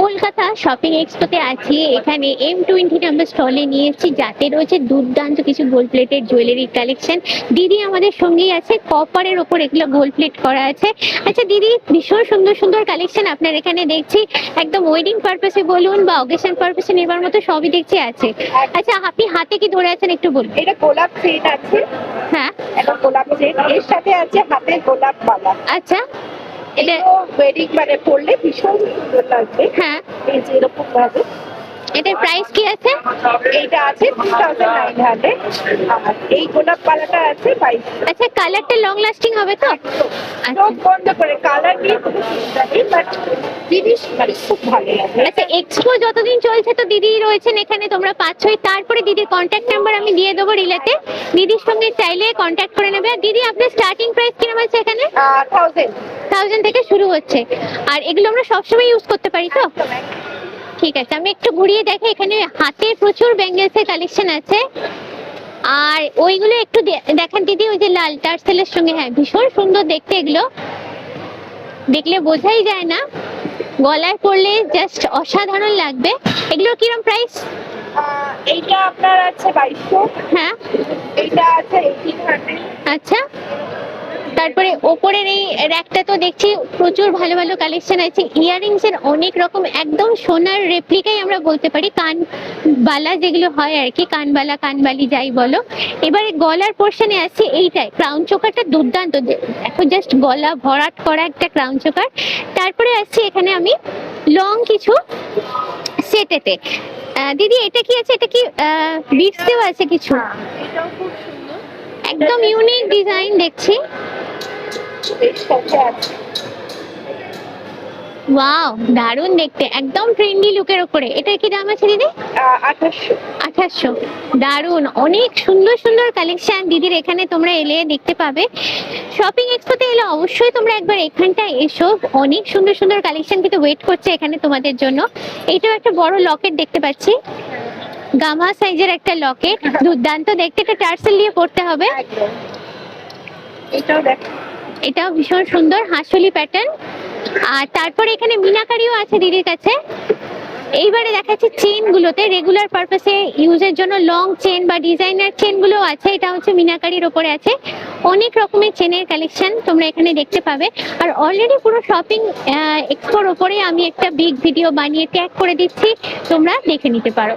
Kolkata shopping এক্সপোতে আছি। এখানে M20 number স্টলে নিয়ে এসেছি, যাতে রয়েছে দুর্দান্ত কিছু গোল্ড প্লেটেড জুয়েলারি কালেকশন। দিদি আমাদের সঙ্গেই আছে, কপারের ওপর এগুলো গোল্ড প্লেট করা আছে। আচ্ছা দিদি, ভীষণ সুন্দর সুন্দর কালেকশন আপনার এখানে দেখছি, একদম ওয়েডিং পারপাসে বলুন বা অকেশন পারপাসে নেবার মতো সবই দেখছি আছে। আচ্ছা আপনি হাতে কি ধরে আছেন একটু বলুন। এটা গোলাপ সেট আছে। হ্যাঁ, এটা গোলাপ সেট, এর সাথে আছে হাতে গোলাপ মালা। আচ্ছা এটা ওয়েডিং মানে পরলে ভীষণ সুন্দর লাগবে। হ্যাঁ, এই যে এরকম ভাবে। এটার প্রাইস কি আছে? এইটা আছে 2900, আর এই গোলাপ মালাটা আছে 2200। আচ্ছা কালারটা লং লাস্টিং হবে তো? চোখ বন্ধ করে কালার নিয়ে কোনো চিন্তা নেই, বাট জিনিস মানে খুব ভালো লাগে। আচ্ছা এক্সপো যতদিন চলছে তো দিদি রয়েছেন এখানে, তোমরা পাচ্ছই। তারপরে দিদির কন্ট্যাক্ট নাম্বার আমি দিয়ে দেবো রিলেতে, দিদির সঙ্গে চাইলে কন্ট্যাক্ট করে নেবে। আর দিদি আপনার স্টার্টিং প্রাইস কিরকম আছে এখানে? 1000 থেকে শুরু হচ্ছে। আর এগুলো আমরা সবসময় ইউজ করতে পারি তো? ঠিক আছে, আমি একটু ঘুরিয়ে দেখি। এখানে হাতে প্রচুর ব্যাঙ্গেলসের কালেকশন আছে, আর ওইগুলো একটু দেখান দিদি। ওই যে লাল টার্সেলের সঙ্গে, হ্যাঁ ভীষণ সুন্দর দেখতে, এগুলো দেখলে বোঝাই যায় না, গলায় পরলে জাস্ট অসাধারণ লাগবে। এগুলোর কিরম প্রাইস? এইটা আপনার আছে 2200। হ্যাঁ, এইটা আছে 1800। আচ্ছা তারপরে ওপরের এই র্যাকটা তো দেখছি প্রচুর ভালো ভালো কালেকশন আছে। ইয়াররিংস এর অনেক রকম, একদম সোনার রেপ্লিকাই আমরা বলতে পারি, কান বালা যেগুলো হয় আর কি, কানবালা কানবালি যাই বলো। এবারে গলার পোর্শনে আছে এইটাই, ক্রাউন চোকারটা দুর্দান্ত, দেখো জাস্ট গলা ভরাট করা একটা ক্রাউন চোকার। তারপরে আসছে এখানে আমি লং কিছু সেটেতে। দিদি এটা কি আছে? এটা কি বিটস দেওয়া আছে কিছু? এটাও খুব সুন্দর, একদম ইউনিক ডিজাইন দেখছি। এর সাথে আছে। ওয়াও, দারুণ দেখতে, একদম ট্রেন্ডি লুকের উপরে। এটা কি দাম আছে দিদি? 2800। 2800। দারুণ, অনেক সুন্দর সুন্দর কালেকশন দিদির এখানে তোমরা এলে দেখতে পাবে। শপিং এক্সপোতে এলে অবশ্যই তোমরা একবার এখানটায় এসো, অনেক সুন্দর সুন্দর কালেকশন কিন্তু ওয়েট করছে এখানে তোমাদের জন্য। এইটাও একটা বড় লকেট দেখতে পাচ্ছি, গামা সাইজের একটা লকেট, দুর্দান্ত দেখতে। একটা টার্সেল দিয়ে পড়তে হবে। এটাও দেখো, এটাও ভীষণ সুন্দর হাসলি প্যাটার্ন। আর তারপরে এখানে মিনাকারিও আছে দিদির কাছে। এইবারে দেখাচ্ছি চেন গুলোতে রেগুলার পারপাসে ইউজের জন্য লং চেন বা ডিজাইনার চেন গুলো আছে। এটা হচ্ছে মিনাকারির ওপরে আছে, অনেক রকমের চেনের কালেকশন তোমরা এখানে দেখতে পাবে। আর অলরেডি পুরো শপিং এক্সপোর ওপরে আমি একটা বিগ ভিডিও বানিয়ে ট্যাগ করে দিচ্ছি, তোমরা দেখে নিতে পারো।